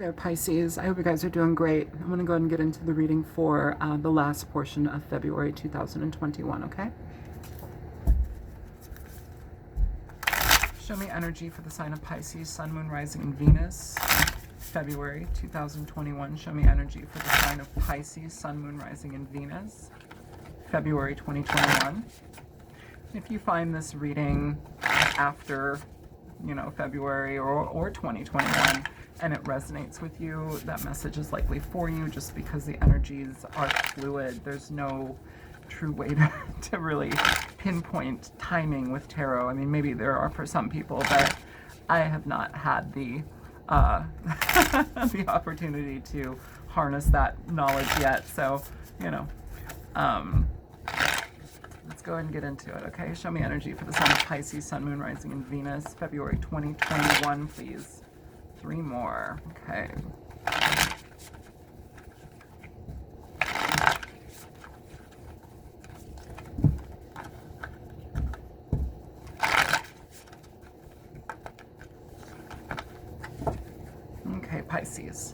There, Pisces. I hope you guys are doing great. I'm going to go ahead and get into the reading for the last portion of February 2021, okay? Show me energy for the sign of Pisces, Sun, Moon, Rising, and Venus. February 2021. Show me energy for the sign of Pisces, Sun, Moon, Rising, and Venus. February 2021. If you find this reading after, February or 2021, and it resonates with you, that message is likely for you just because the energies are fluid. There's no true way to really pinpoint timing with tarot. I mean, maybe there are for some people, but I have not had the the opportunity to harness that knowledge yet. So, let's go ahead and get into it, okay? Show me energy for the sign of Pisces, Sun, Moon, Rising, and Venus, February 2021, please. 3 more, okay. Okay, Pisces.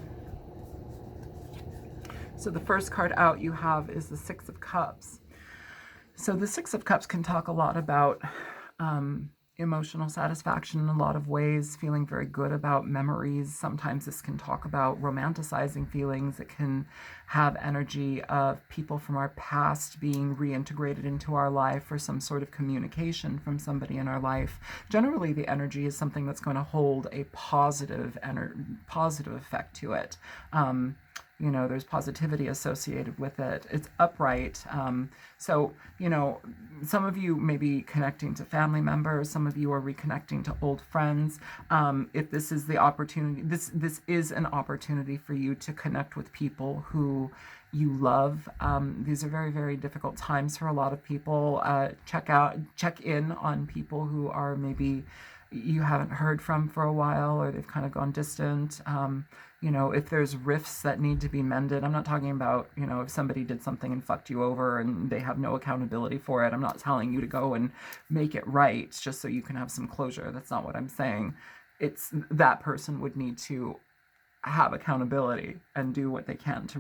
So the first card out you have is the Six of Cups. So the Six of Cups can talk a lot about emotional satisfaction in a lot of ways, feeling very good about memories. Sometimes this can talk about romanticizing feelings. It can have energy of people from our past being reintegrated into our life, or some sort of communication from somebody in our life. Generally, the energy is something that's going to hold a positive effect to it. There's positivity associated with it. It's upright. So, some of you may be connecting to family members. Some of you are reconnecting to old friends. If this is the opportunity, this is an opportunity for you to connect with people who you love. These are very, very difficult times for a lot of people. Check in on people who are maybe you haven't heard from for a while, or they've kind of gone distant. If there's rifts that need to be mended, I'm not talking about, if somebody did something and fucked you over and they have no accountability for it. I'm not telling you to go and make it right just so you can have some closure. That's not what I'm saying. It's that person would need to have accountability and do what they can to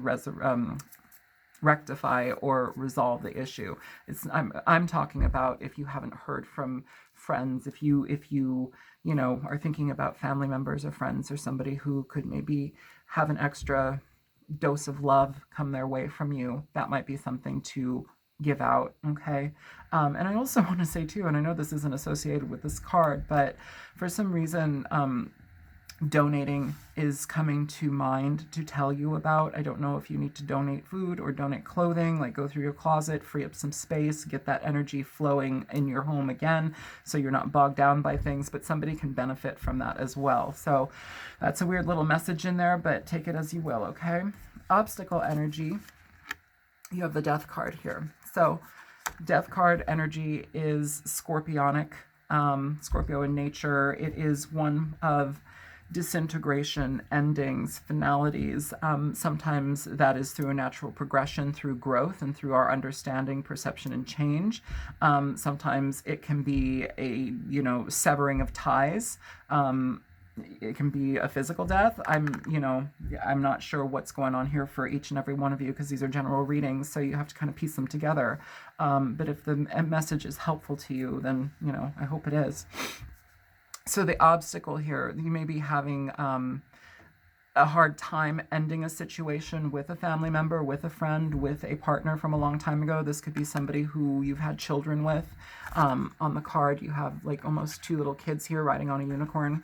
rectify or resolve the issue. I'm talking about if you haven't heard from friends, if you are thinking about family members or friends, or somebody who could maybe have an extra dose of love come their way from you, that might be something to give out, okay? And I also want to say too, and I know this isn't associated with this card, but for some reason, donating is coming to mind to tell you about. I don't know if you need to donate food or donate clothing, like go through your closet, free up some space, get that energy flowing in your home again so you're not bogged down by things, but somebody can benefit from that as well. So that's a weird little message in there, but take it as you will, okay? Obstacle energy. You have the Death card here. So Death card energy is scorpionic, Scorpio in nature. It is one of disintegration, endings, finalities. Sometimes that is through a natural progression, through growth, and through our understanding, perception, and change. Sometimes it can be a, severing of ties. It can be a physical death. I'm not sure what's going on here for each and every one of you, because these are general readings, so you have to kind of piece them together. But if the message is helpful to you, then, I hope it is. So the obstacle here, you may be having a hard time ending a situation with a family member, with a friend, with a partner from a long time ago. This could be somebody who you've had children with. On the card, you have like almost 2 little kids here riding on a unicorn.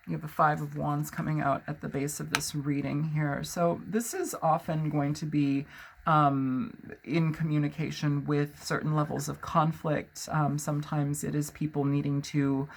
You have a 5 of Wands coming out at the base of this reading here. So this is often going to be in communication with certain levels of conflict. Sometimes it is people needing to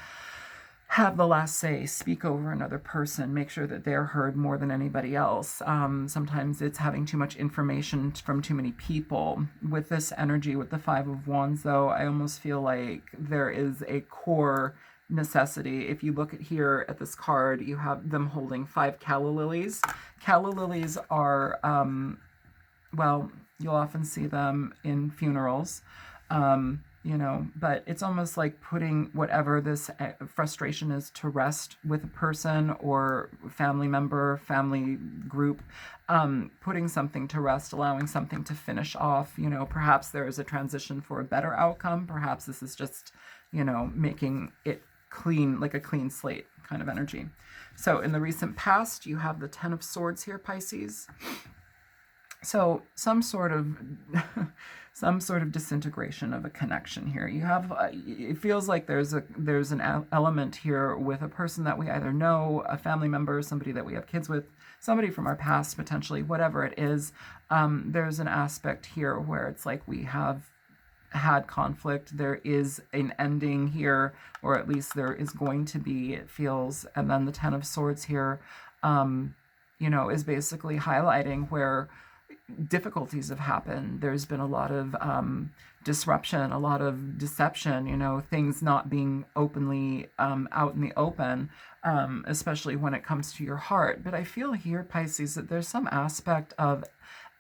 have the last say, speak over another person, make sure that they're heard more than anybody else. Sometimes it's having too much information from too many people. With this energy, with the 5 of Wands, though, I almost feel like there is a core necessity. If you look at here at this card, you have them holding 5 calla lilies. Calla lilies are, well, you'll often see them in funerals. you know, but it's almost like putting whatever this frustration is to rest with a person or family member, family group, putting something to rest, allowing something to finish off. You know, perhaps there is a transition for a better outcome. Perhaps this is just, you know, making it clean, like a clean slate kind of energy. So in the recent past, you have the Ten of Swords here, Pisces. So some sort of disintegration of a connection here. You have it feels like there's an element here with a person that we either know, a family member, somebody that we have kids with, somebody from our past potentially, whatever it is. There's an aspect here where it's like we have had conflict. There is an ending here, or at least there is going to be, it feels. And then the Ten of Swords here, you know, is basically highlighting where difficulties have happened. There's been a lot of disruption, a lot of deception, you know, things not being openly out in the open, especially when it comes to your heart. But I feel here, Pisces, that there's some aspect of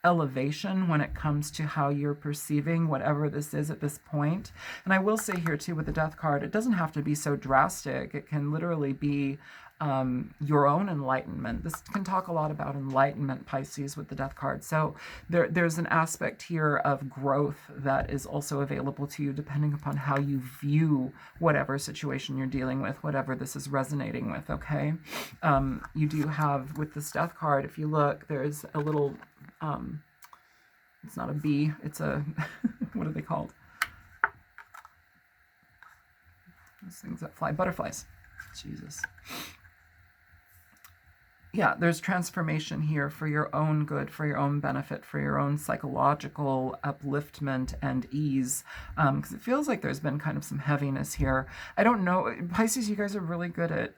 elevation when it comes to how you're perceiving whatever this is at this point. And I will say here too, with the Death card, it doesn't have to be so drastic. It can literally be your own enlightenment. This can talk a lot about enlightenment, Pisces, with the Death card. So there's an aspect here of growth that is also available to you depending upon how you view whatever situation you're dealing with, whatever this is resonating with, okay? You do have, with this Death card, if you look, there's a little, it's not a bee, it's a, what are they called? Those things that fly, butterflies. Jesus. Yeah, there's transformation here for your own good, for your own benefit, for your own psychological upliftment and ease. Because it feels like there's been kind of some heaviness here. I don't know, Pisces, you guys are really good at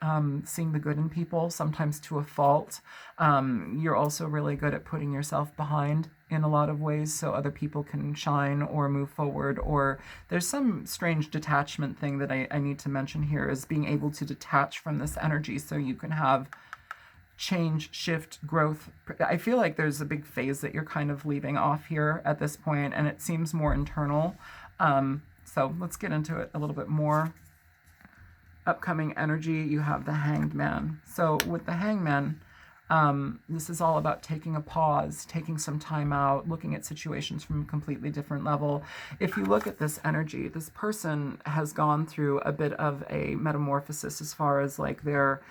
seeing the good in people, sometimes to a fault. You're also really good at putting yourself behind in a lot of ways so other people can shine or move forward. Or there's some strange detachment thing that I need to mention here, is being able to detach from this energy so you can have change, shift, growth. I feel like there's a big phase that you're kind of leaving off here at this point, and it seems more internal. So let's get into it a little bit more. Upcoming energy, you have the Hanged Man. So with the Hangman, this is all about taking a pause, taking some time out, looking at situations from a completely different level. If you look at this energy, this person has gone through a bit of a metamorphosis as far as like their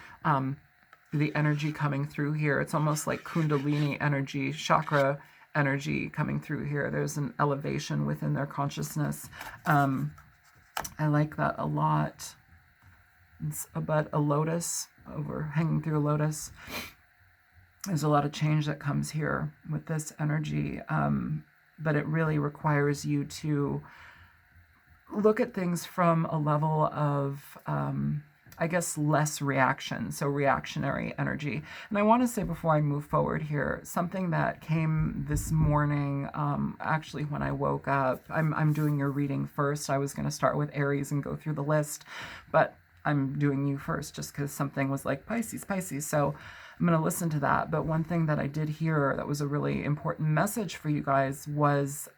the energy coming through here. It's almost like Kundalini energy, chakra energy coming through here. There's an elevation within their consciousness. I like that a lot. It's about a lotus, over hanging through a lotus. There's a lot of change that comes here with this energy, but it really requires you to look at things from a level of I guess less reaction, so reactionary energy. And I want to say before I move forward here, something that came this morning, actually when I woke up, I'm doing your reading first. I was going to start with Aries and go through the list, but I'm doing you first just because something was like Pisces, Pisces. So I'm going to listen to that. But one thing that I did hear that was a really important message for you guys was,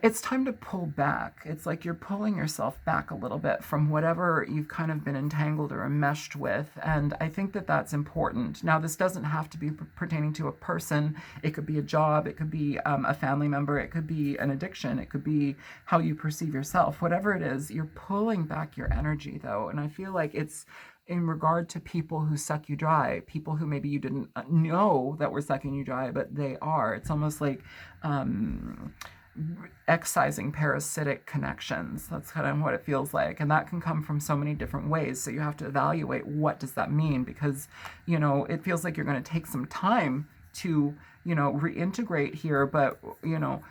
it's time to pull back. It's like you're pulling yourself back a little bit from whatever you've kind of been entangled or enmeshed with. And I think that that's important. Now, this doesn't have to be pertaining to a person. It could be a job. It could be a family member. It could be an addiction. It could be how you perceive yourself. Whatever it is, you're pulling back your energy, though. And I feel like it's in regard to people who suck you dry, people who maybe you didn't know that were sucking you dry, but they are. It's almost like excising parasitic connections. That's kind of what it feels like. And that can come from so many different ways. So you have to evaluate, what does that mean? Because, you know, it feels like you're going to take some time to, you know, reintegrate here. But, you know,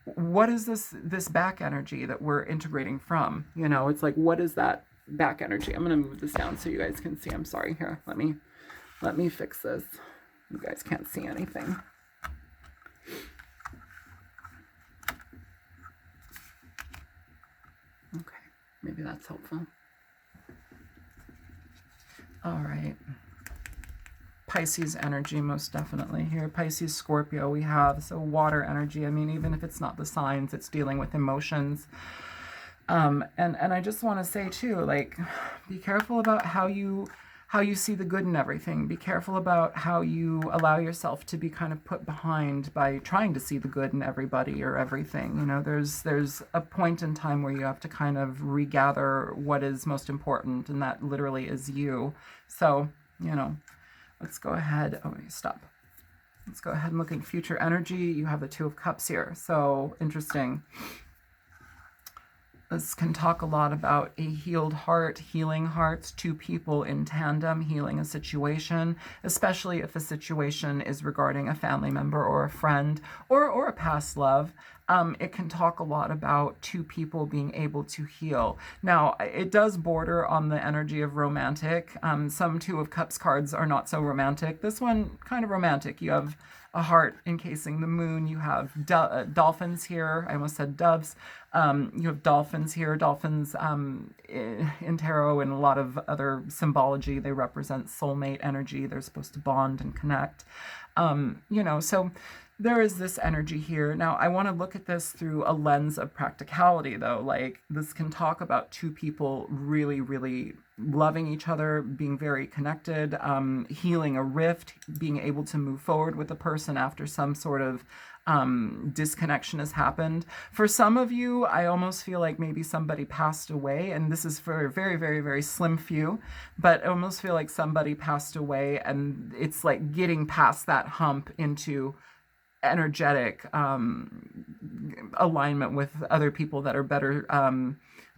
what is this back energy that we're integrating from? You know, it's like, what is that back energy? I'm going to move this down so you guys can see. I'm sorry. Here, let me fix this. You guys can't see anything. Okay, maybe that's helpful. All right. Pisces energy, most definitely here. Pisces, Scorpio we have, so water energy. I mean, even if it's not the signs, it's dealing with emotions. And I just want to say too, like, be careful about how you see the good in everything. Be careful about how you allow yourself to be kind of put behind by trying to see the good in everybody or everything. You know, there's a point in time where you have to kind of regather what is most important, and that literally is you. So, you know, let's go ahead. Oh, stop. Let's go ahead and look at future energy. You have the Two of Cups here. So interesting. This can talk a lot about a healed heart, healing hearts, two people in tandem, healing a situation, especially if a situation is regarding a family member or a friend or a past love. It can talk a lot about two people being able to heal. Now, it does border on the energy of romantic. Some Two of Cups cards are not so romantic. This one, kind of romantic. You have a heart encasing the moon. You have dolphins here. I almost said doves. You have dolphins here. Dolphins in tarot and a lot of other symbology, they represent soulmate energy. They're supposed to bond and connect. You know, so there is this energy here. Now, I want to look at this through a lens of practicality, though. Like, this can talk about two people really, really loving each other, being very connected, healing a rift, being able to move forward with a person after some sort of disconnection has happened. For some of you, I almost feel like maybe somebody passed away, and this is for a very, very, very slim few, but I almost feel like somebody passed away, and it's like getting past that hump into energetic alignment with other people that are better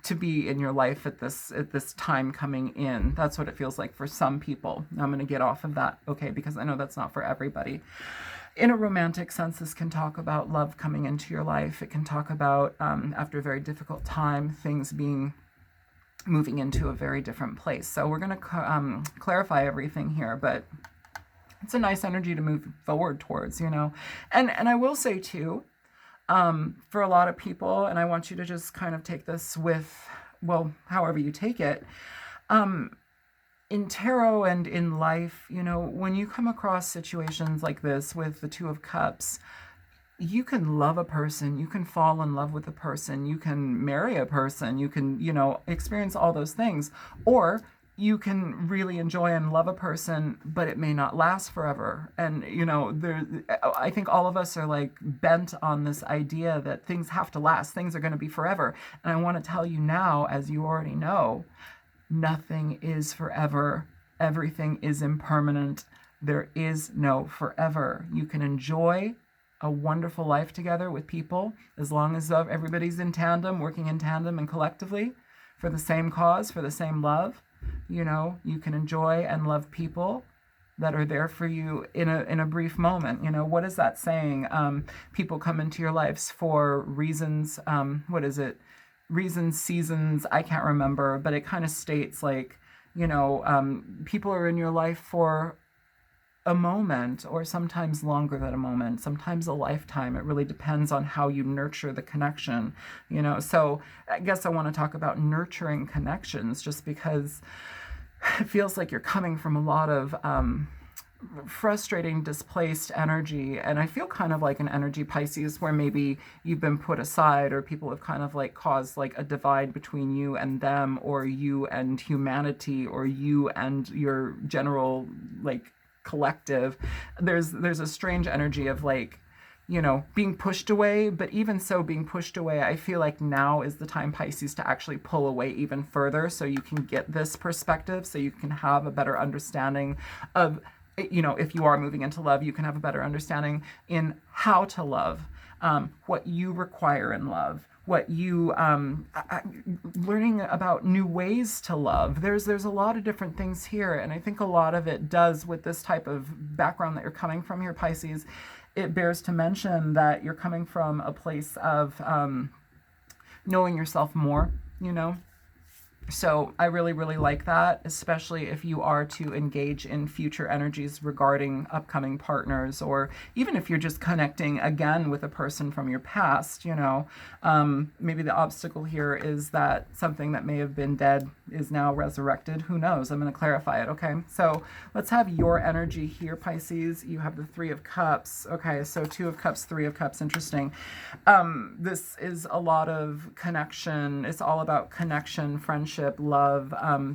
to be in your life at this time coming in. That's what it feels like for some people. I'm going to get off of that, okay, because I know that's not for everybody. In a romantic sense, this can talk about love coming into your life. It can talk about, after a very difficult time, things moving into a very different place. So we're going to clarify everything here, but it's a nice energy to move forward towards, you know. And I will say too, for a lot of people, and I want you to just kind of take this with, well, however you take it, in tarot and in life, you know, when you come across situations like this with the Two of Cups, you can love a person, you can fall in love with a person, you can marry a person, you can, you know, experience all those things, or you can really enjoy and love a person, but it may not last forever. And, you know, I think all of us are like bent on this idea that things have to last, things are going to be forever. And I want to tell you now, as you already know, nothing is forever. Everything is impermanent. There is no forever. You can enjoy a wonderful life together with people as long as everybody's in tandem, working in tandem and collectively for the same cause, for the same love. You know, you can enjoy and love people that are there for you in a brief moment. You know, what is that saying? People come into your lives for reasons. What is it? Reasons, seasons. I can't remember, but it kind of states like, you know, people are in your life for a moment, or sometimes longer than a moment, sometimes a lifetime. It really depends on how you nurture the connection, you know. So I guess I want to talk about nurturing connections, just because it feels like you're coming from a lot of frustrating, displaced energy. And I feel kind of like an energy Pisces, where maybe you've been put aside, or people have kind of like caused like a divide between you and them, or you and humanity, or you and your general like collective. There's a strange energy of like, you know, being pushed away. But even so, being pushed away, I feel like now is the time, Pisces, to actually pull away even further, so you can get this perspective, so you can have a better understanding of, you know, if you are moving into love, you can have a better understanding in how to love, what you require in love, what you learning about new ways to love. There's a lot of different things here, and I think a lot of it does with this type of background that you're coming from here, Pisces. It bears to mention that you're coming from a place of knowing yourself more, you know. So I really, really like that, especially if you are to engage in future energies regarding upcoming partners, or even if you're just connecting again with a person from your past, you know. Maybe the obstacle here is that something that may have been dead is now resurrected. Who knows? I'm going to clarify it, okay? So let's have your energy here, Pisces. You have the Three of Cups. Okay, so Two of Cups, Three of Cups, interesting. This is a lot of connection. It's all about connection, friendship, love,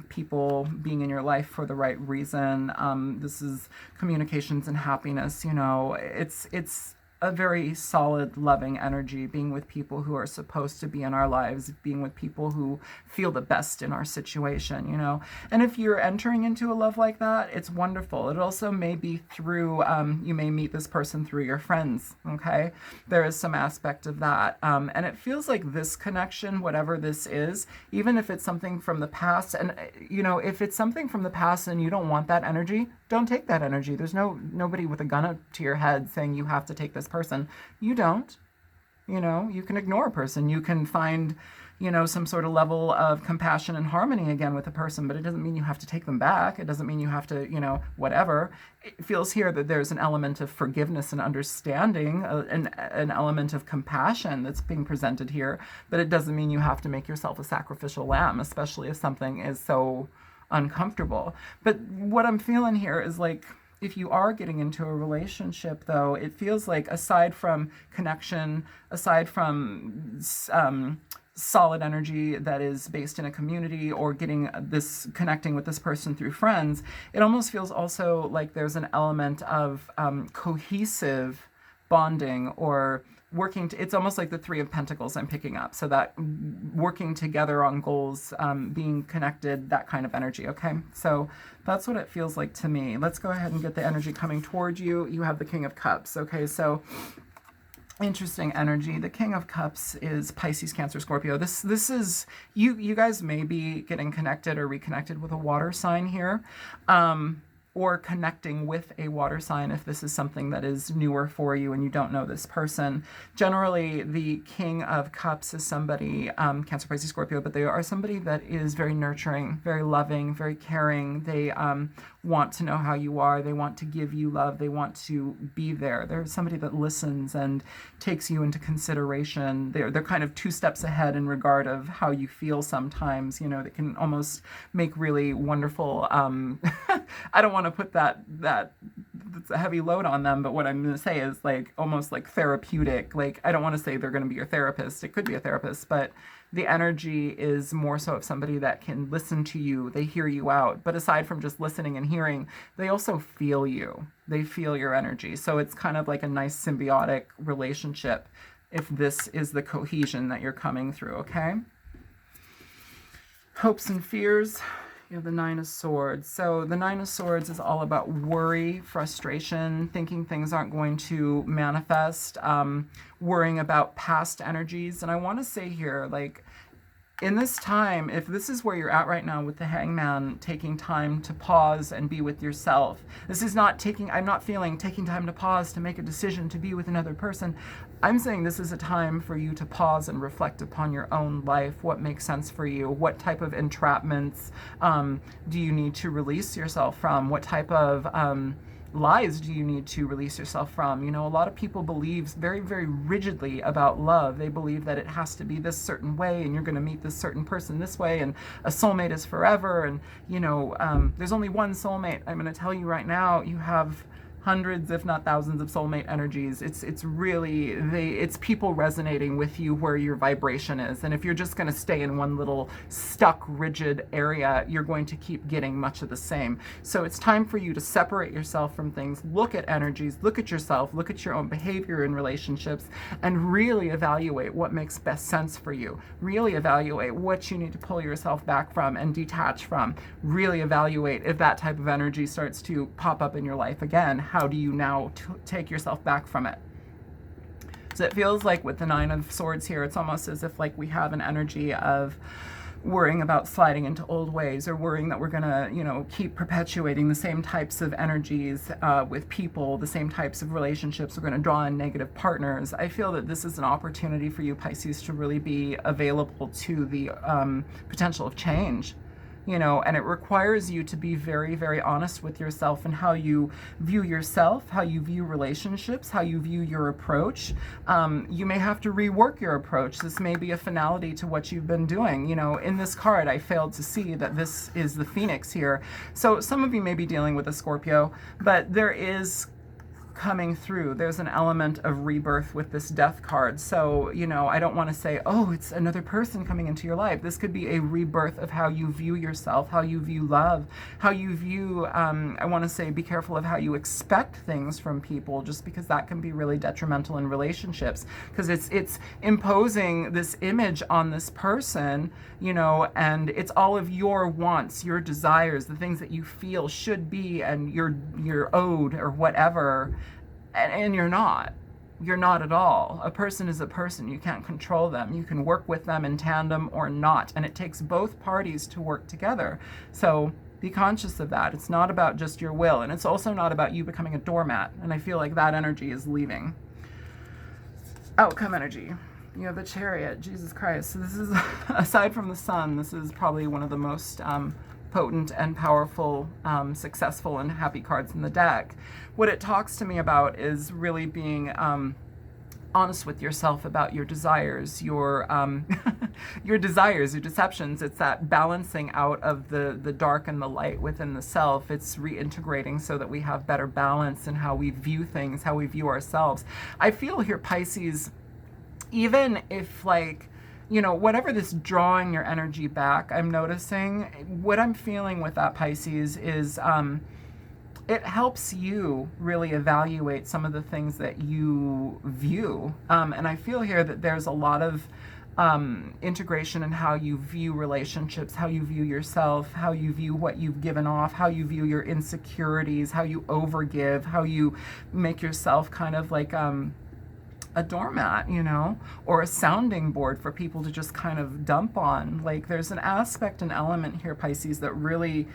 people being in your life for the right reason. This is communications and happiness. You know, it's a very solid, loving energy, being with people who are supposed to be in our lives, being with people who feel the best in our situation, you know. And if you're entering into a love like that, it's wonderful. It also may be through, you may meet this person through your friends, okay? There is some aspect of that. And it feels like this connection, whatever this is, even if it's something from the past, and, you know, if it's something from the past and you don't want that energy, don't take that energy. There's nobody with a gun up to your head saying you have to take this person. You don't. You know, you can ignore a person. You can find, you know, some sort of level of compassion and harmony again with a person, but it doesn't mean you have to take them back. It doesn't mean you have to, you know, whatever. It feels here that there's an element of forgiveness and understanding, an element of compassion that's being presented here, but it doesn't mean you have to make yourself a sacrificial lamb, especially if something is so uncomfortable. But what I'm feeling here is like, if you are getting into a relationship, though, it feels like aside from connection, aside from solid energy that is based in a community, or getting this, connecting with this person through friends, it almost feels also like there's an element of cohesive bonding, or working it's almost like the Three of Pentacles I'm picking up. So that working together on goals, being connected, that kind of energy, okay? So that's what it feels like to me. Let's go ahead and get the energy coming towards you. You have the King of Cups, okay? So interesting energy. The King of Cups is Pisces, Cancer, Scorpio. This is, you guys may be getting connected or reconnected with a water sign here. Or connecting with a water sign if this is something that is newer for you and you don't know this person. Generally, the King of Cups is somebody, Cancer, Pisces, Scorpio, but they are somebody that is very nurturing, very loving, very caring. They want to know how you are. They want to give you love. They want to be there. They're somebody that listens and takes you into consideration. They're kind of two steps ahead in regard of how you feel sometimes. You know, they can almost make really wonderful, I don't want to put that's a heavy load on them, but what I'm going to say is like almost like therapeutic. Like, I don't want to say they're going to be your therapist. It could be a therapist, but the energy is more so of somebody that can listen to you. They hear you out. But aside from just listening and hearing, they also feel you. They feel your energy. So it's kind of like a nice symbiotic relationship if this is the cohesion that you're coming through, okay? Hopes and fears. You have the Nine of Swords. So the Nine of Swords is all about worry, frustration, thinking things aren't going to manifest, worrying about past energies. And I want to say here, like, in this time, if this is where you're at right now with the Hangman, taking time to pause and be with yourself. This is not I'm not feeling taking time to pause to make a decision to be with another person. I'm saying this is a time for you to pause and reflect upon your own life, what makes sense for you, what type of entrapments do you need to release yourself from, what type of lies do you need to release yourself from? You know, a lot of people believe very, very rigidly about love. They believe that it has to be this certain way, and you're going to meet this certain person this way, and a soulmate is forever. And, you know, there's only one soulmate. I'm going to tell you right now, you have hundreds, if not thousands, of soulmate energies. It's really, it's people resonating with you where your vibration is. And if you're just going to stay in one little stuck, rigid area, you're going to keep getting much of the same. So it's time for you to separate yourself from things, look at energies, look at yourself, look at your own behavior in relationships, and really evaluate what makes best sense for you. Really evaluate what you need to pull yourself back from and detach from. Really evaluate if that type of energy starts to pop up in your life again. How do you now take yourself back from it? So it feels like with the Nine of Swords here, it's almost as if like we have an energy of worrying about sliding into old ways, or worrying that we're going to, you know, keep perpetuating the same types of energies with people, the same types of relationships. We're going to draw in negative partners. I feel that this is an opportunity for you, Pisces, to really be available to the potential of change. You know, and it requires you to be very, very honest with yourself and how you view yourself, how you view relationships, how you view your approach. You may have to rework your approach. This may be a finality to what you've been doing. You know, in this card, I failed to see that this is the Phoenix here. So some of you may be dealing with a Scorpio, but there is coming through. There's an element of rebirth with this Death card. So, you know, I don't want to say, oh, it's another person coming into your life. This could be a rebirth of how you view yourself, how you view love, how you view, I want to say, be careful of how you expect things from people, just because that can be really detrimental in relationships, because it's imposing this image on this person, you know, and it's all of your wants, your desires, the things that you feel should be, and you're owed or whatever. And you're not. You're not at all. A person is a person. You can't control them. You can work with them in tandem or not. And it takes both parties to work together. So be conscious of that. It's not about just your will. And it's also not about you becoming a doormat. And I feel like that energy is leaving. Outcome energy. You have the Chariot. Jesus Christ. So this is, aside from the Sun, this is probably one of the most potent and powerful, successful and happy cards in the deck. What it talks to me about is really being honest with yourself about your desires, your your desires, your deceptions. It's that balancing out of the dark and the light within the self. It's reintegrating so that we have better balance in how we view things, how we view ourselves. I feel here, Pisces, even if, like, you know, whatever this drawing your energy back, I'm noticing, what I'm feeling with that, Pisces, is it helps you really evaluate some of the things that you view. And I feel here that there's a lot of integration in how you view relationships, how you view yourself, how you view what you've given off, how you view your insecurities, how you overgive, how you make yourself kind of like a doormat, you know, or a sounding board for people to just kind of dump on. Like, there's an aspect, an element here, Pisces, that really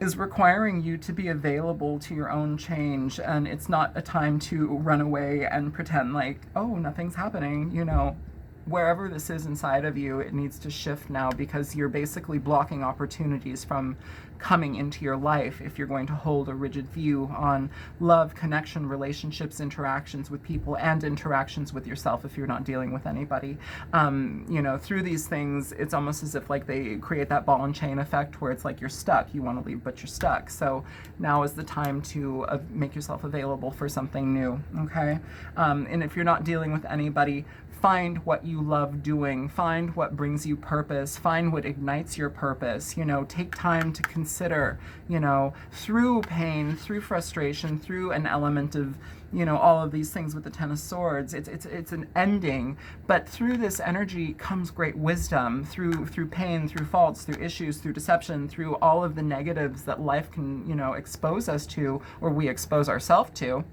is requiring you to be available to your own change. And it's not a time to run away and pretend like, oh, nothing's happening, you know. Wherever this is inside of you, it needs to shift now, because you're basically blocking opportunities from coming into your life if you're going to hold a rigid view on love, connection, relationships, interactions with people, and interactions with yourself if you're not dealing with anybody. You know, through these things, it's almost as if like they create that ball and chain effect where it's like you're stuck. You want to leave, but you're stuck. So now is the time to make yourself available for something new, okay? And if you're not dealing with anybody, find what you love doing, find what brings you purpose, find what ignites your purpose, you know, take time to consider, you know, through pain, through frustration, through an element of, you know, all of these things with the Ten of Swords. It's an ending, but through this energy comes great wisdom, through pain, through faults, through issues, through deception, through all of the negatives that life can, you know, expose us to, or we expose ourselves to.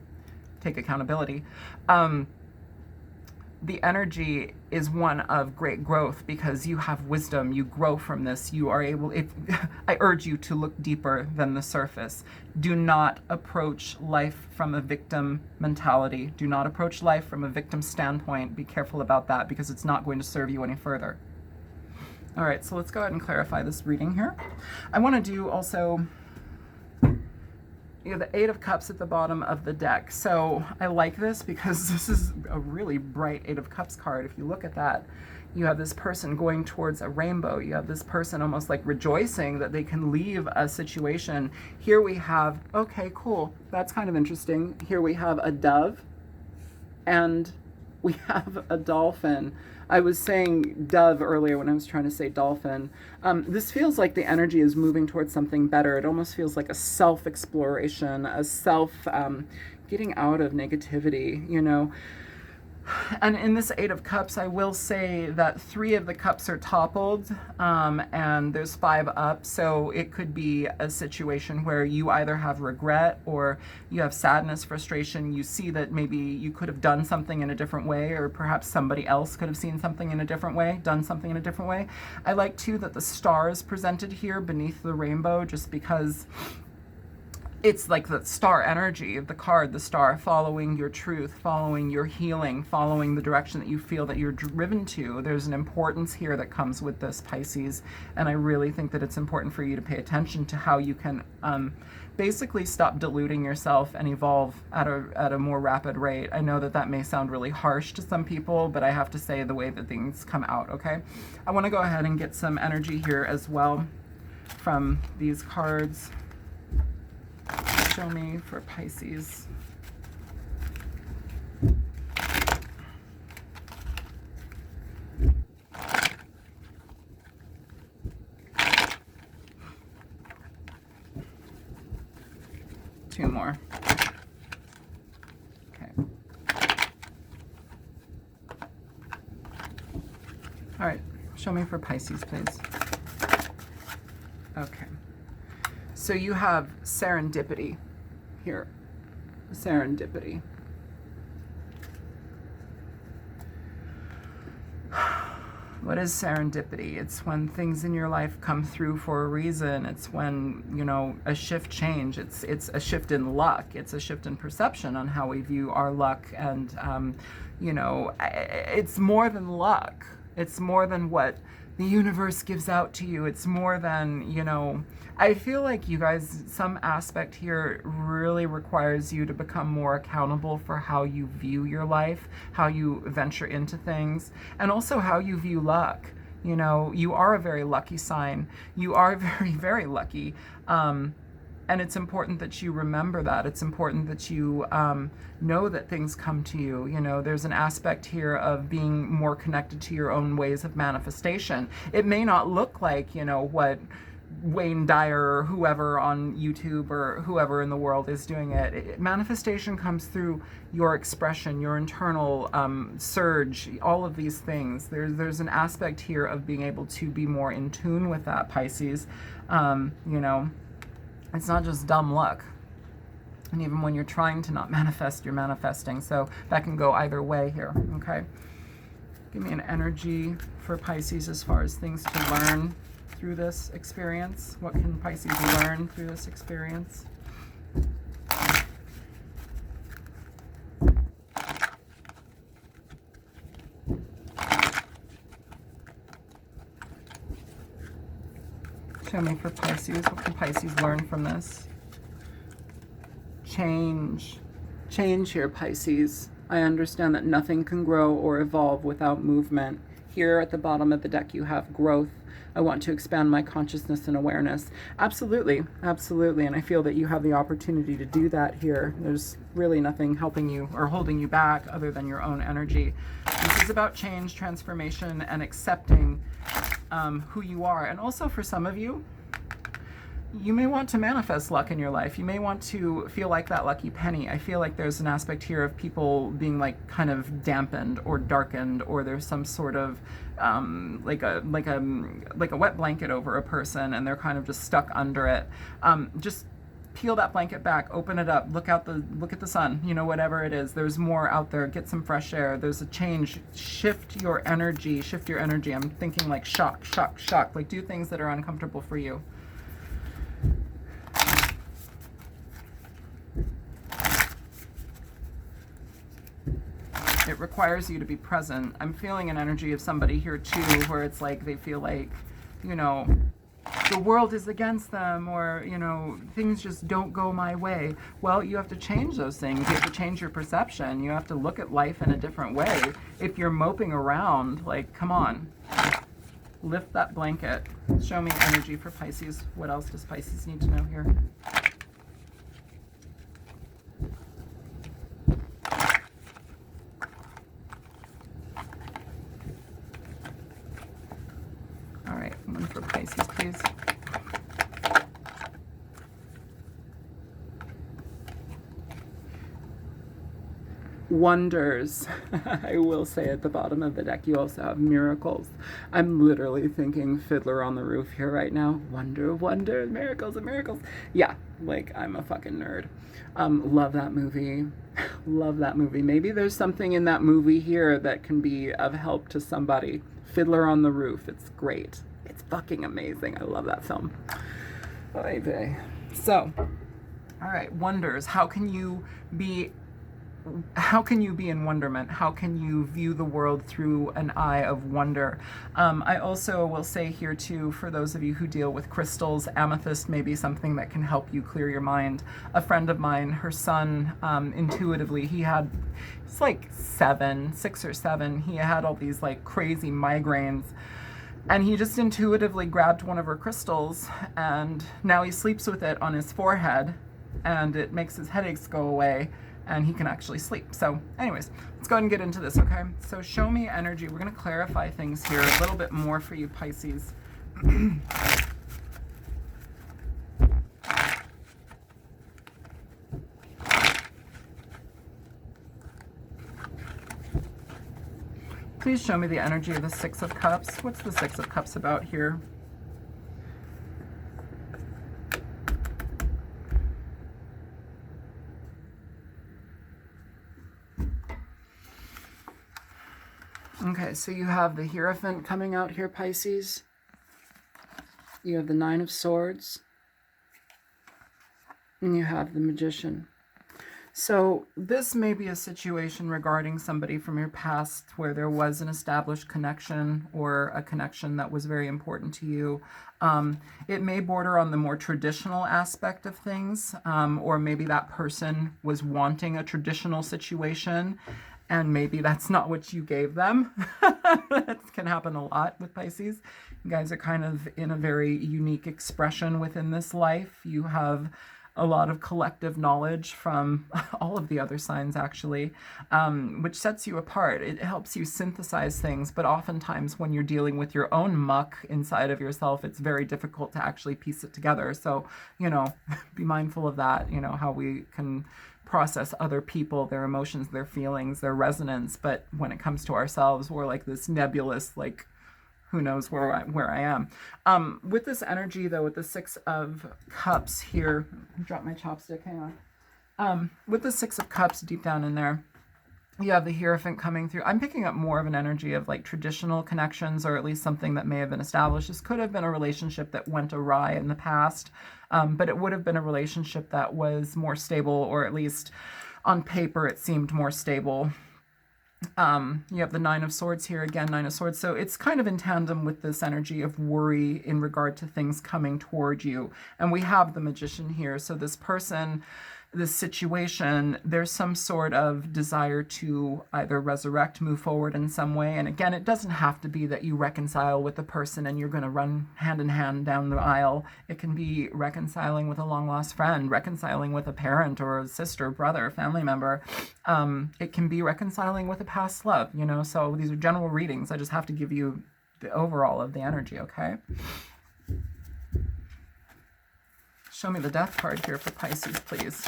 Take accountability. The energy is one of great growth, because you have wisdom, you grow from this, you are able, I urge you to look deeper than the surface. Do not approach life from a victim mentality. Do not approach life from a victim standpoint. Be careful about that, because it's not going to serve you any further. All right, so let's go ahead and clarify this reading here. I want to do also, you have the Eight of Cups at the bottom of the deck. So I like this because this is a really bright Eight of Cups card. If you look at that, you have this person going towards a rainbow. You have this person almost like rejoicing that they can leave a situation. Here we have, okay, cool. That's kind of interesting. Here we have a dove and we have a dolphin. I was saying dove earlier when I was trying to say dolphin. This feels like the energy is moving towards something better. It almost feels like a self-exploration, a self getting out of negativity, you know. And in this Eight of Cups, I will say that 3 of the cups are toppled, and there's 5 up. So it could be a situation where you either have regret or you have sadness, frustration. You see that maybe you could have done something in a different way, or perhaps somebody else could have seen something in a different way, done something in a different way. I like too that the star is presented here beneath the rainbow, just because it's like the star energy of the card, the star, following your truth, following your healing, following the direction that you feel that you're driven to. There's an importance here that comes with this, Pisces, and I really think that it's important for you to pay attention to how you can basically stop deluding yourself and evolve at a more rapid rate. I know that that may sound really harsh to some people, but I have to say the way that things come out, okay? I want to go ahead and get some energy here as well from these cards. Show me for Pisces. Two more. Okay. All right, show me for Pisces, please. Okay. So you have serendipity here. Serendipity. What is serendipity? It's when things in your life come through for a reason. It's when, you know, a shift change. It's a shift in luck. It's a shift in perception on how we view our luck. And, you know, it's more than luck. It's more than what the universe gives out to you. It's more than, you know, I feel like you guys, some aspect here really requires you to become more accountable for how you view your life, how you venture into things, and also how you view luck. You know, you are a very lucky sign. You are very, very lucky. And it's important that you remember that. It's important that you know that things come to you. You know, there's an aspect here of being more connected to your own ways of manifestation. It may not look like, you know, what Wayne Dyer or whoever on YouTube or whoever in the world is doing it. Manifestation comes through your expression, your internal surge, all of these things. There's an aspect here of being able to be more in tune with that, Pisces. You know, it's not just dumb luck. And even when you're trying to not manifest, you're manifesting. So that can go either way here, okay? Give me an energy for Pisces as far as things to learn through this experience. What can Pisces learn through this experience? Show me for Pisces. What can Pisces learn from this? Change. Change here, Pisces. I understand that nothing can grow or evolve without movement. Here at the bottom of the deck you have growth. I want to expand my consciousness and awareness. Absolutely, absolutely. And I feel that you have the opportunity to do that here. There's really nothing helping you or holding you back other than your own energy. This is about change, transformation, and accepting who you are. And also for some of you, you may want to manifest luck in your life. You may want to feel like that lucky penny. I feel like there's an aspect here of people being like kind of dampened or darkened, or there's some sort of like a wet blanket over a person and they're kind of just stuck under it. Just peel that blanket back, open it up, look at the sun, you know, whatever it is. There's more out there. Get some fresh air. There's a change. Shift your energy. Shift your energy. I'm thinking like shock. Like do things that are uncomfortable for you. It requires you to be present. I'm feeling an energy of somebody here too, where it's like they feel like, you know, the world is against them, or, you know, things just don't go my way. Well, you have to change those things. You have to change your perception. You have to look at life in a different way. If you're moping around, like, come on, lift that blanket. Show me energy for Pisces. What else does Pisces need to know here? All right, one for Pisces, please. Wonders. I will say at the bottom of the deck, you also have miracles. I'm literally thinking Fiddler on the Roof here right now. Wonder, wonder, miracles and miracles. Yeah, like I'm a fucking nerd. Love that movie. Love that movie. Maybe there's something in that movie here that can be of help to somebody. Fiddler on the Roof. It's great. It's fucking amazing. I love that film. Oy vey. So, all right, wonders. How can you be in wonderment? How can you view the world through an eye of wonder? I also will say here too, for those of you who deal with crystals, amethyst may be something that can help you clear your mind. A friend of mine, her son, intuitively, it's like 6 or 7. He had all these like crazy migraines. And he just intuitively grabbed one of her crystals, and now he sleeps with it on his forehead, and it makes his headaches go away, and he can actually sleep. So anyways, let's go ahead and get into this, okay? So show me energy. We're going to clarify things here a little bit more for you, Pisces. Please show me the energy of the Six of Cups. What's the Six of Cups about here? Okay, so you have the Hierophant coming out here, Pisces. You have the Nine of Swords. And you have the Magician. So this may be a situation regarding somebody from your past where there was an established connection or a connection that was very important to you. It may border on the more traditional aspect of things, or maybe that person was wanting a traditional situation and maybe that's not what you gave them. That can happen a lot with Pisces. You guys are kind of in a very unique expression within this life. You have a lot of collective knowledge from all of the other signs, actually, which sets you apart. It helps you synthesize things, but oftentimes when you're dealing with your own muck inside of yourself, it's very difficult to actually piece it together. So, be mindful of that, how we can process other people, their emotions, their feelings, their resonance. But when it comes to ourselves, we're like this nebulous, like, who knows where I am. With this energy, though, with the Six of Cups here, drop my chopstick, hang on. With the Six of Cups deep down in there, you have the Hierophant coming through. I'm picking up more of an energy of like traditional connections, or at least something that may have been established. This could have been a relationship that went awry in the past, but it would have been a relationship that was more stable, or at least on paper it seemed more stable. You have the Nine of Swords here, again, Nine of Swords. So it's kind of in tandem with this energy of worry in regard to things coming toward you. And we have the Magician here. So this person, this situation, there's some sort of desire to either resurrect, move forward in some way. And again, it doesn't have to be that you reconcile with the person and you're going to run hand in hand down the aisle. It can be reconciling with a long lost friend, reconciling with a parent or a sister, brother, family member. It can be reconciling with a past love, so these are general readings. I just have to give you the overall of the energy, okay? Show me the Death card here for Pisces, please.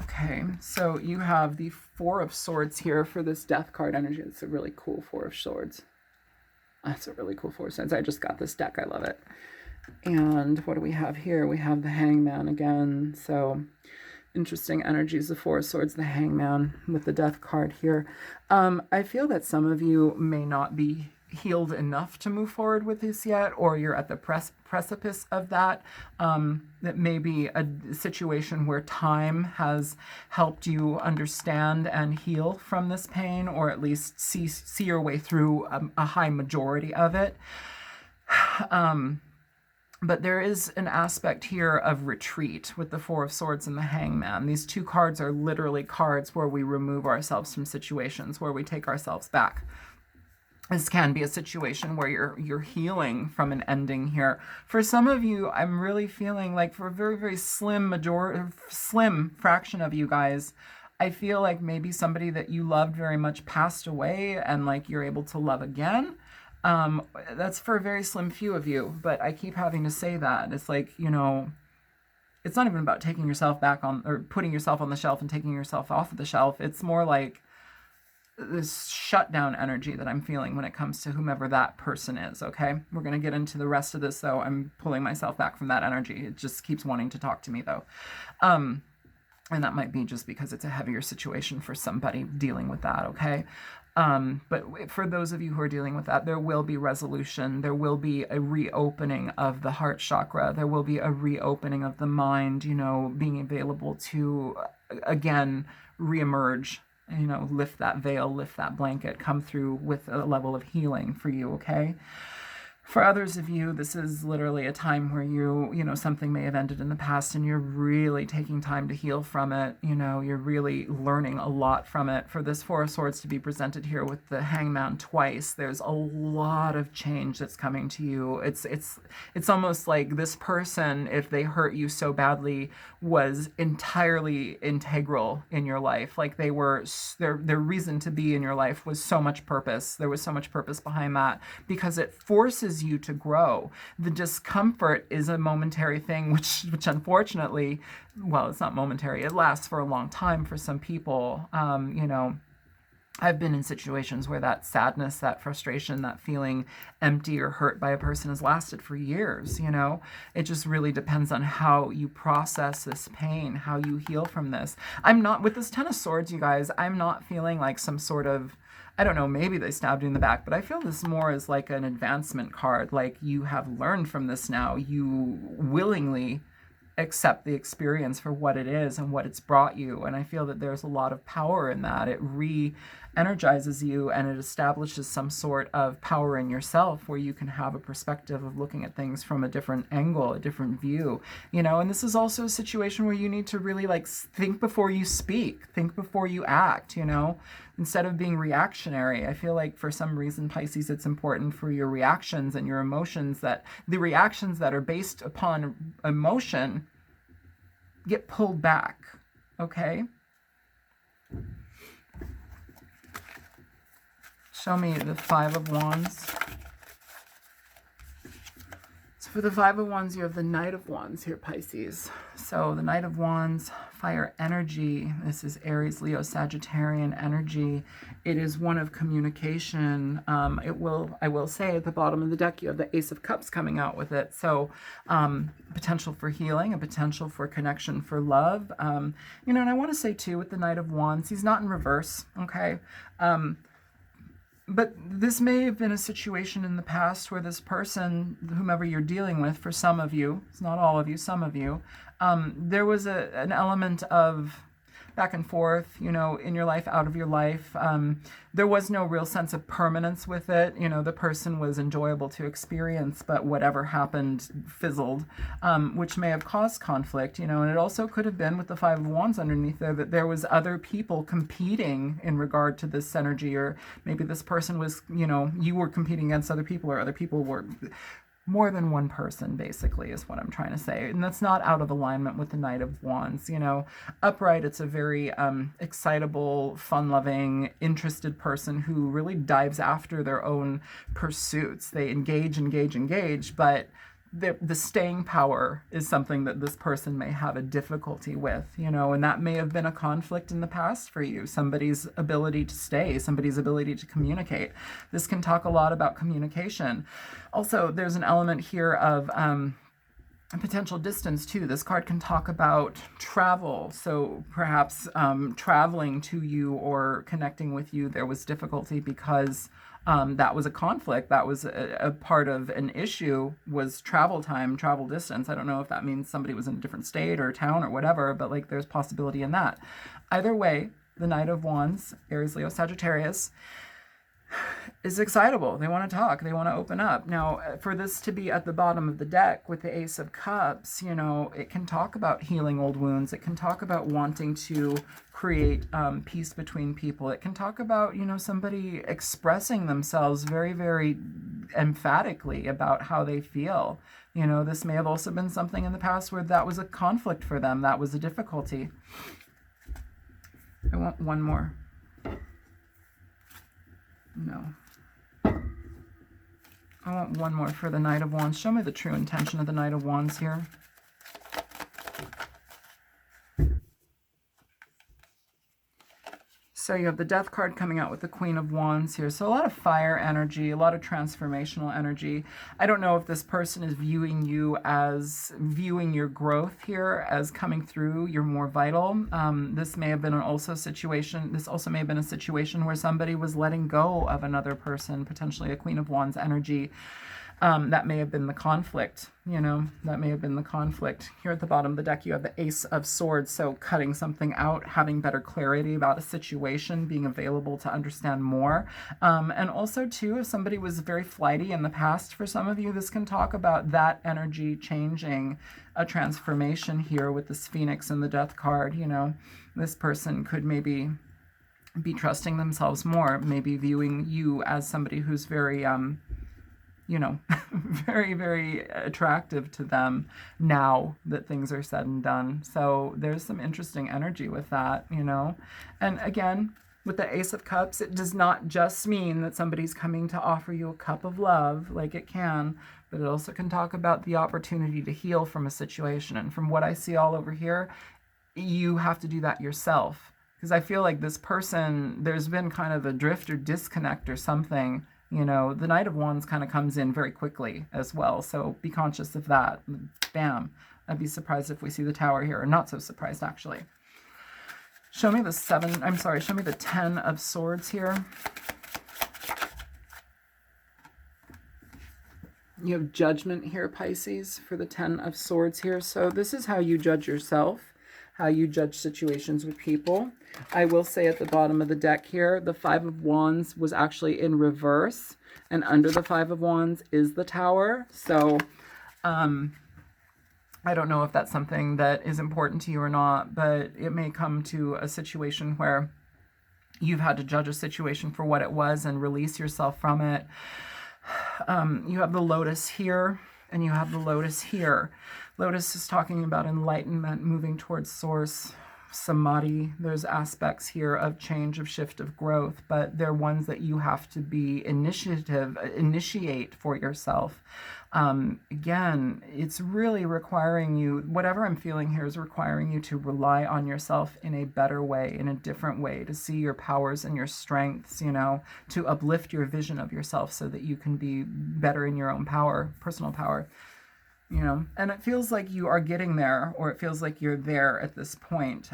Okay, so you have the Four of Swords here for this Death card energy. It's a really cool Four of Swords. That's a really cool Four of Swords. I just got this deck. I love it. And what do we have here? We have the Hangman again. So interesting energies, the Four of Swords, the Hangman with the Death card here. I feel that some of you may not be healed enough to move forward with this yet, or you're at the precipice of that. That may be a situation where time has helped you understand and heal from this pain, or at least see your way through a high majority of it. But there is an aspect here of retreat with the Four of Swords and the Hangman. These two cards are literally cards where we remove ourselves from situations, where we take ourselves back. This can be a situation where you're healing from an ending here. For some of you, I'm really feeling like, for a very, very slim fraction of you guys, I feel like maybe somebody that you loved very much passed away and like you're able to love again. That's for a very slim few of you, but I keep having to say that. It's like, it's not even about taking yourself back on, or putting yourself on the shelf and taking yourself off of the shelf. It's more like this shutdown energy that I'm feeling when it comes to whomever that person is, okay? We're going to get into the rest of this, though. I'm pulling myself back from that energy. It just keeps wanting to talk to me, though. And that might be just because it's a heavier situation for somebody dealing with that, okay? But for those of you who are dealing with that, there will be resolution. There will be a reopening of the heart chakra. There will be a reopening of the mind, you know, being available to, again, reemerge, you know, lift that veil, lift that blanket, come through with a level of healing for you, okay? For others of you, this is literally a time where you know, something may have ended in the past and you're really taking time to heal from it. You know, you're really learning a lot from it. For this Four of Swords to be presented here with the Hangman twice, there's a lot of change that's coming to you. It's almost like this person, if they hurt you so badly, was entirely integral in your life. Like they were, their reason to be in your life was so much purpose. There was so much purpose behind that because it forces you to grow. The discomfort is a momentary thing, which unfortunately, well, it's not momentary. It lasts for a long time for some people. You know, I've been in situations where that sadness, that frustration, that feeling empty or hurt by a person has lasted for years, you know? It just really depends on how you process this pain, how you heal from this. I'm not, with this Ten of Swords, you guys, I'm not feeling like some sort of, I don't know, maybe they stabbed you in the back, but I feel this more as like an advancement card. Like you have learned from this now. You willingly accept the experience for what it is and what it's brought you. And I feel that there's a lot of power in that. It re-energizes you and it establishes some sort of power in yourself where you can have a perspective of looking at things from a different angle, a different view, you know. And this is also a situation where you need to really like think before you speak, think before you act, you know, instead of being reactionary. I feel like for some reason, Pisces, it's important for your reactions and your emotions, that the reactions that are based upon emotion get pulled back, okay? Show me the Five of Wands. So for the Five of Wands, you have the Knight of Wands here, Pisces. So the Knight of Wands, fire energy. This is Aries, Leo, Sagittarian energy. It is one of communication. I will say at the bottom of the deck, you have the Ace of Cups coming out with it. So potential for healing, a potential for connection, for love. You know, and I want to say too, with the Knight of Wands, he's not in reverse, okay? But this may have been a situation in the past where this person, whomever you're dealing with, for some of you, it's not all of you, some of you, there was an element of back and forth, you know, in your life, out of your life. There was no real sense of permanence with it. You know, the person was enjoyable to experience, but whatever happened fizzled, which may have caused conflict, you know. And it also could have been with the Five of Wands underneath there that there was other people competing in regard to this energy, or maybe this person was, you know, you were competing against other people, or other people were. More than one person, basically, is what I'm trying to say. And that's not out of alignment with the Knight of Wands. You know, upright, it's a very excitable, fun-loving, interested person who really dives after their own pursuits. They engage, but the staying power is something that this person may have a difficulty with, you know, and that may have been a conflict in the past for you. Somebody's ability to stay, somebody's ability to communicate. This can talk a lot about communication. Also, there's an element here of potential distance too. This card can talk about travel. So perhaps traveling to you or connecting with you, there was difficulty because that was a conflict. That was a part of an issue, was travel time, travel distance. I don't know if that means somebody was in a different state or town or whatever, but like there's possibility in that. Either way, the Knight of Wands, Aries, Leo, Sagittarius, is excitable. They want to talk. They want to open up. Now, for this to be at the bottom of the deck with the Ace of Cups, you know, it can talk about healing old wounds. It can talk about wanting to create peace between people. It can talk about, you know, somebody expressing themselves very, very emphatically about how they feel. You know, this may have also been something in the past where that was a conflict for them. That was a difficulty. I want one more. No. I want one more for the Knight of Wands. Show me the true intention of the Knight of Wands here. So you have the Death card coming out with the Queen of Wands here. So a lot of fire energy, a lot of transformational energy. I don't know if this person is viewing you as viewing your growth here as coming through. You're more vital. This may have been also a situation where somebody was letting go of another person, potentially a Queen of Wands energy. That may have been the conflict, that may have been the conflict. Here at the bottom of the deck, you have the Ace of Swords. So cutting something out, having better clarity about a situation, being available to understand more. And also too, if somebody was very flighty in the past, for some of you, this can talk about that energy changing, a transformation here with this Phoenix and the Death card. This person could maybe be trusting themselves more, maybe viewing you as somebody who's very, very, very attractive to them now that things are said and done. So there's some interesting energy with that, And again, with the Ace of Cups, it does not just mean that somebody's coming to offer you a cup of love, like it can, but it also can talk about the opportunity to heal from a situation. And from what I see all over here, you have to do that yourself. Because I feel like this person, there's been kind of a drift or disconnect or something. The Knight of Wands kind of comes in very quickly as well. So be conscious of that. Bam. I'd be surprised if we see the Tower here, or not so surprised actually. Show me the 10 of Swords here. You have Judgment here, Pisces, for the 10 of Swords here. So this is how you judge yourself, how you judge situations with people. I will say at the bottom of the deck here, the 5 of Wands was actually in reverse, and under the 5 of Wands is the Tower. So I don't know if that's something that is important to you or not, but it may come to a situation where you've had to judge a situation for what it was and release yourself from it. You have the Lotus here, and you have the Lotus here. Lotus is talking about enlightenment, moving towards source, samadhi. There's aspects here of change, of shift, of growth, but they're ones that you have to initiate for yourself. Again, it's really requiring you, whatever I'm feeling here is requiring you to rely on yourself in a better way, in a different way, to see your powers and your strengths, to uplift your vision of yourself so that you can be better in your own power, personal power. And it feels like you are getting there, or it feels like you're there at this point.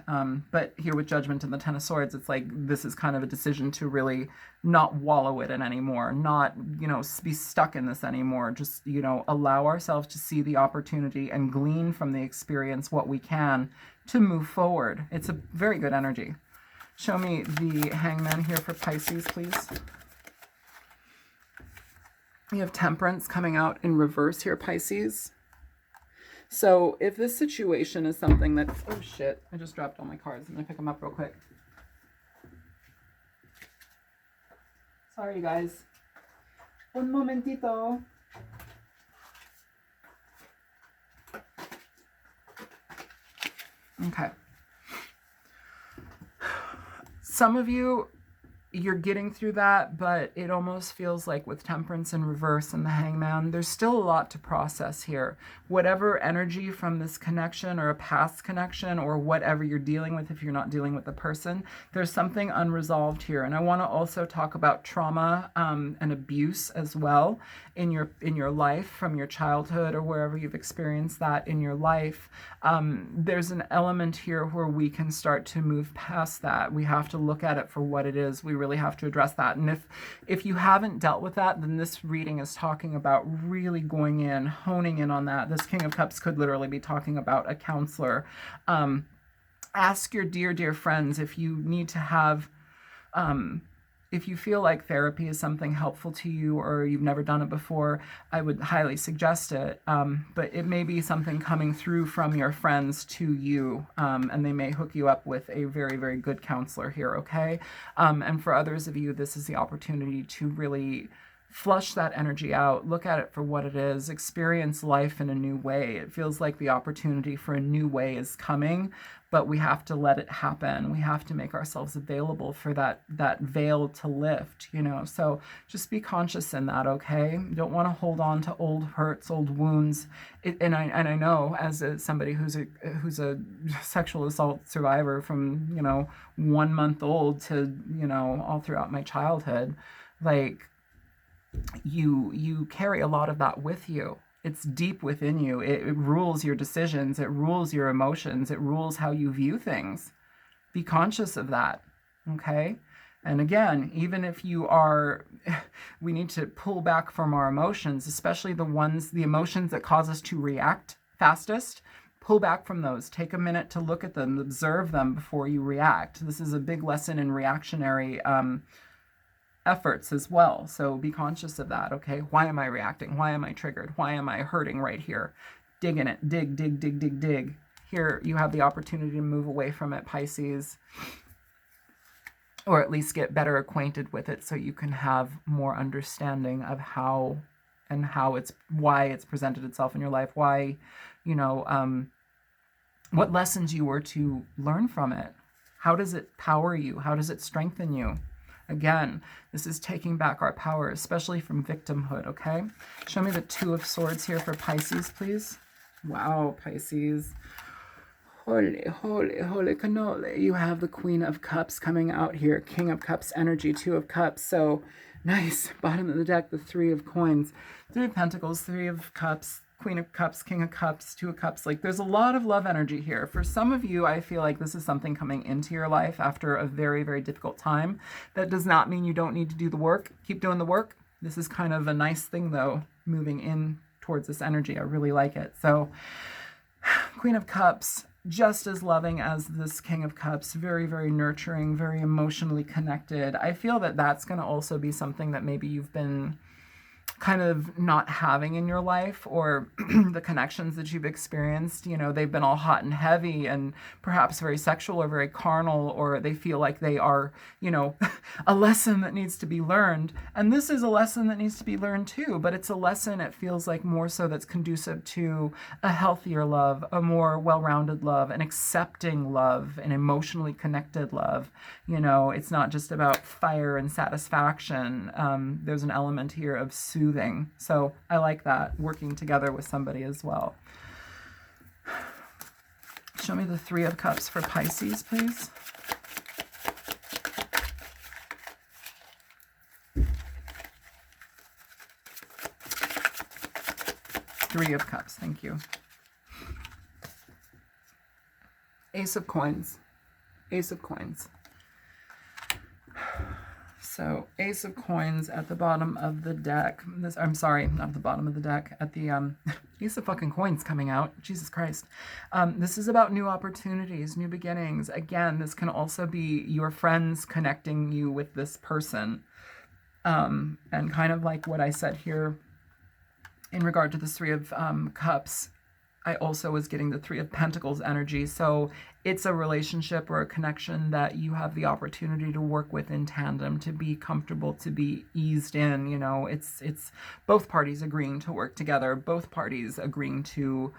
But here with Judgment and the 10 of Swords, it's like this is kind of a decision to really not wallow it in anymore, not, be stuck in this anymore. Just, allow ourselves to see the opportunity and glean from the experience what we can to move forward. It's a very good energy. Show me the Hangman here for Pisces, please. You have Temperance coming out in reverse here, Pisces. So if this situation is something that's, oh shit, I just dropped all my cards. I'm going to pick them up real quick. Sorry, you guys. Un momentito. Okay. Some of you, you're getting through that, but it almost feels like with Temperance in reverse and the Hangman, there's still a lot to process here. Whatever energy from this connection or a past connection or whatever you're dealing with, if you're not dealing with the person, there's something unresolved here. And I want to also talk about trauma and abuse as well in your life from your childhood or wherever you've experienced that in your life. There's an element here where we can start to move past that. We have to look at it for what it is. We really have to address that. And if you haven't dealt with that, then this reading is talking about really going in, honing in on that. This King of Cups could literally be talking about a counselor. Ask your dear friends if you need to have, if you feel like therapy is something helpful to you or you've never done it before, I would highly suggest it. But it may be something coming through from your friends to you, and they may hook you up with a very, very good counselor here, okay? And for others of you, this is the opportunity to really flush that energy out, look at it for what it is, experience life in a new way. It feels like the opportunity for a new way is coming, but we have to let it happen. We have to make ourselves available for that veil to lift, you know. So just be conscious in that, okay? You don't want to hold on to old hurts, old wounds. And I know, as somebody who's a sexual assault survivor from, you know, 1 month old to, you know, all throughout my childhood, like, you carry a lot of that with you. It's deep within you. It rules your decisions. It rules your emotions. It rules how you view things. Be conscious of that, okay? And again, even if you are, we need to pull back from our emotions, especially the emotions that cause us to react fastest. Pull back from those. Take a minute to look at them, observe them before you react. This is a big lesson in reactionary efforts as well. So be conscious of that, okay? Why am I reacting? Why am I triggered? Why am I hurting right here? Dig in it. Dig, dig, dig, dig, dig. Here you have the opportunity to move away from it, Pisces, or at least get better acquainted with it so you can have more understanding of why it's presented itself in your life, why, you know, what lessons you were to learn from it. How does it power you? How does it strengthen you? Again, this is taking back our power, especially from victimhood, okay? Show me the Two of Swords here for Pisces, please. Wow, Pisces. Holy, holy, holy cannoli. You have the Queen of Cups coming out here. King of Cups energy, Two of Cups. So nice. Bottom of the deck, the Three of Coins. Three of Pentacles, Three of Cups, Queen of Cups, King of Cups, Two of Cups. Like, there's a lot of love energy here. For some of you, I feel like this is something coming into your life after a very, very difficult time. That does not mean you don't need to do the work. Keep doing the work. This is kind of a nice thing, though, moving in towards this energy. I really like it. So, Queen of Cups, just as loving as this King of Cups, very, very nurturing, very emotionally connected. I feel that that's going to also be something that maybe you've been kind of not having in your life, or the connections that you've experienced, you know, they've been all hot and heavy and perhaps very sexual or very carnal, or they feel like they are, you know, a lesson that needs to be learned. And this is a lesson that needs to be learned too, but it's a lesson, it feels like, more so that's conducive to a healthier love, a more well-rounded love, an accepting love, an emotionally connected love. You know, it's not just about fire and satisfaction. There's an element here of soothing. So I like that, working together with somebody as well. Show me the Three of Cups for Pisces, please. Three of Cups, thank you. Ace of Coins. Ace of Coins. So Ace of Coins at the bottom of the deck. I'm sorry, not at the bottom of the deck. At the Ace of fucking Coins coming out. Jesus Christ. This is about new opportunities, new beginnings. Again, this can also be your friends connecting you with this person. And kind of like what I said here in regard to the Three of Cups, I also was getting the Three of Pentacles energy. So it's a relationship or a connection that you have the opportunity to work with in tandem, to be comfortable, to be eased in. You know, it's both parties agreeing to work together, both parties agreeing to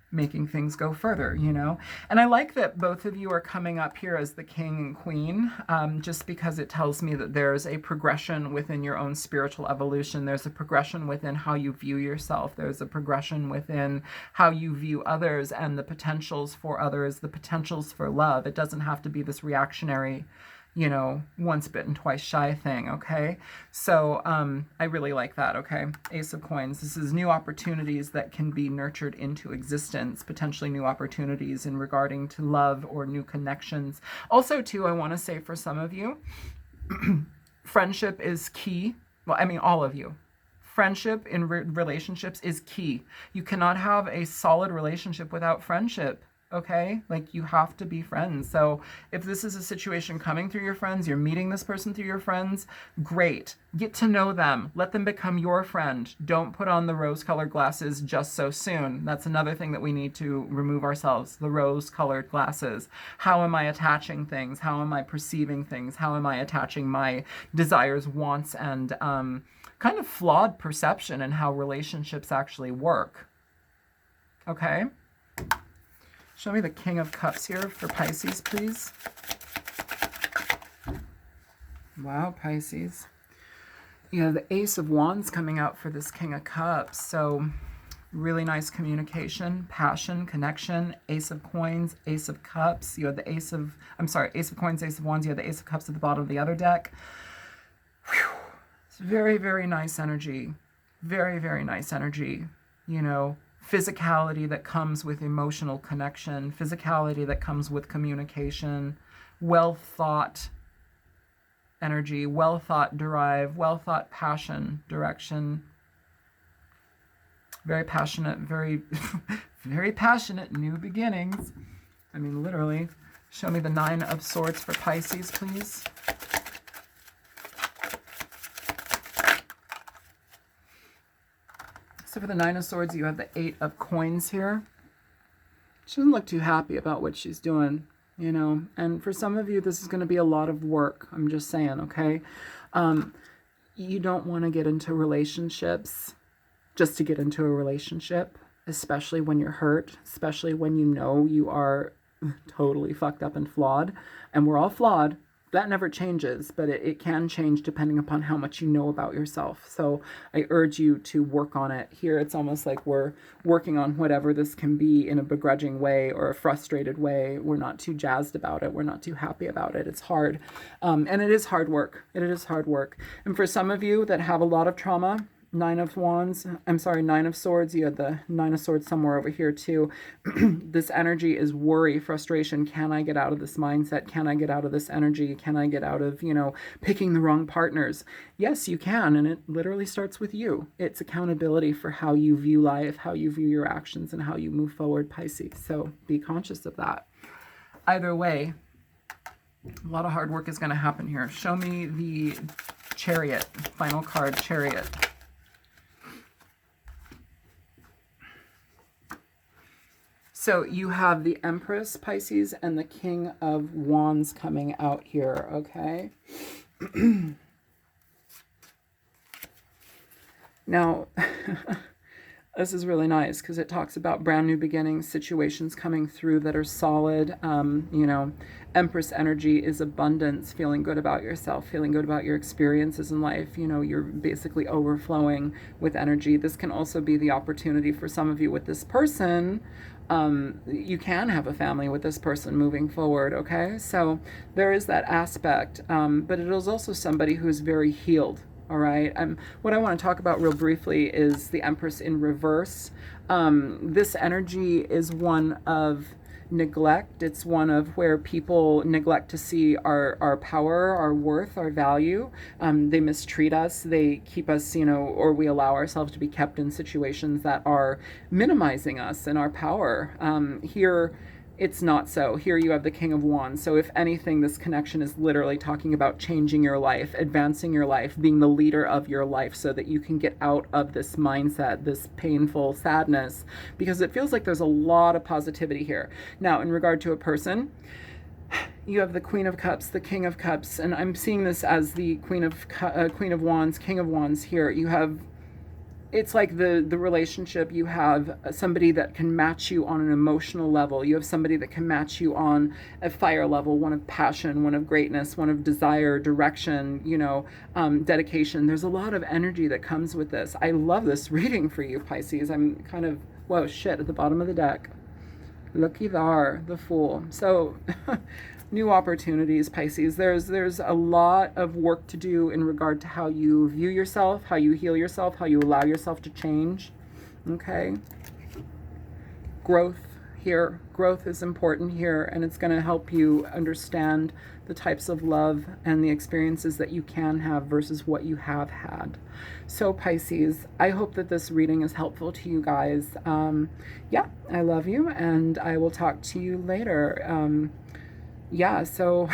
making things go further, you know. And I like that both of you are coming up here as the king and queen, just because it tells me that there's a progression within your own spiritual evolution. There's a progression within how you view yourself. There's a progression within how you view others and the potentials for others, the potentials for love. It doesn't have to be this reactionary, you know, once bitten, twice shy thing, okay? So I really like that, okay? Ace of Coins. This is new opportunities that can be nurtured into existence, potentially new opportunities in regarding to love or new connections. Also, too, I want to say for some of you, friendship is key. Well, I mean, all of you. Friendship in relationships is key. You cannot have a solid relationship without friendship. Okay, like you have to be friends. So if this is a situation coming through your friends, you're meeting this person through your friends, great. Get to know them. Let them become your friend. Don't put on the rose-colored glasses just so soon. That's another thing that we need to remove ourselves, the rose-colored glasses. How am I attaching things? How am I perceiving things? How am I attaching my desires, wants, and kind of flawed perception and how relationships actually work? Okay? Show me the King of Cups here for Pisces, please. Wow, Pisces. You have the Ace of Wands coming out for this King of Cups. So really nice communication, passion, connection, Ace of Coins, Ace of Cups. You have the Ace of Coins, Ace of Wands. You have the Ace of Cups at the bottom of the other deck. Whew. It's very, very nice energy. Very, very nice energy. You know, physicality that comes with emotional connection, physicality that comes with communication, well thought energy, well thought drive, well thought passion, direction. Very passionate, very, very passionate new beginnings. I mean, literally. Show me the Nine of Swords for Pisces, please. So for the Nine of Swords, you have the Eight of Coins here. She doesn't look too happy about what she's doing, you know. And for some of you, this is going to be a lot of work. I'm just saying, okay? You don't want to get into relationships just to get into a relationship, especially when you're hurt, especially when you know you are totally fucked up and flawed. And we're all flawed. That never changes, but it can change depending upon how much you know about yourself. So I urge you to work on it. Here, it's almost like we're working on whatever this can be in a begrudging way or a frustrated way. We're not too jazzed about it. We're not too happy about it. It's hard. And it is hard work. It is hard work. And for some of you that have a lot of trauma, Nine of Swords. You had the Nine of Swords somewhere over here too. This energy is worry, frustration. Can I get out of this mindset? Can I get out of this energy? Can I get out of, picking the wrong partners? Yes, you can. And it literally starts with you. It's accountability for how you view life, how you view your actions, and how you move forward, Pisces. So be conscious of that. Either way, a lot of hard work is going to happen here. Show me the Chariot, final card, Chariot. So you have the Empress, Pisces, and the King of Wands coming out here, okay? Now, this is really nice because it talks about brand new beginnings, situations coming through that are solid. Empress energy is abundance, feeling good about yourself, feeling good about your experiences in life. You're basically overflowing with energy. This can also be the opportunity for some of you with this person. You can have a family with this person moving forward, okay? So there is that aspect, but it is also somebody who's very healed, all right? What I want to talk about real briefly is the Empress in reverse. This energy is one of neglect. It's one of where people neglect to see our power, our worth, our value. They mistreat us. They keep us, or we allow ourselves to be kept in situations that are minimizing us and our power. Here, it's not so. Here you have the King of Wands. So if anything, this connection is literally talking about changing your life, advancing your life, being the leader of your life so that you can get out of this mindset, this painful sadness, because it feels like there's a lot of positivity here. Now, in regard to a person, you have the Queen of Cups, the King of Cups, and I'm seeing this as the Queen of Wands, King of Wands here. You have, it's like the relationship. You have somebody that can match you on an emotional level. You have somebody that can match you on a fire level, one of passion, one of greatness, one of desire, direction, dedication. There's a lot of energy that comes with this. I love this reading for you, Pisces. I'm kind of, whoa, shit, at the bottom of the deck. Looky there, the Fool. So new opportunities, Pisces. There's a lot of work to do in regard to how you view yourself, how you heal yourself, how you allow yourself to change. Okay? Growth, here. Growth is important here, and it's going to help you understand the types of love and the experiences that you can have versus what you have had. So Pisces, I hope that this reading is helpful to you guys. Yeah, I love you, and I will talk to you later. Yeah, so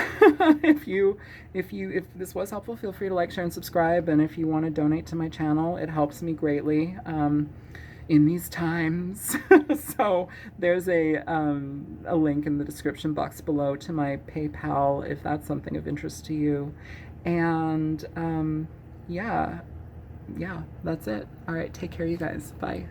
if this was helpful, feel free to like, share, and subscribe. And if you want to donate to my channel, it helps me greatly in these times. So there's a link in the description box below to my PayPal if that's something of interest to you. And yeah, that's it. All right, take care, you guys. Bye.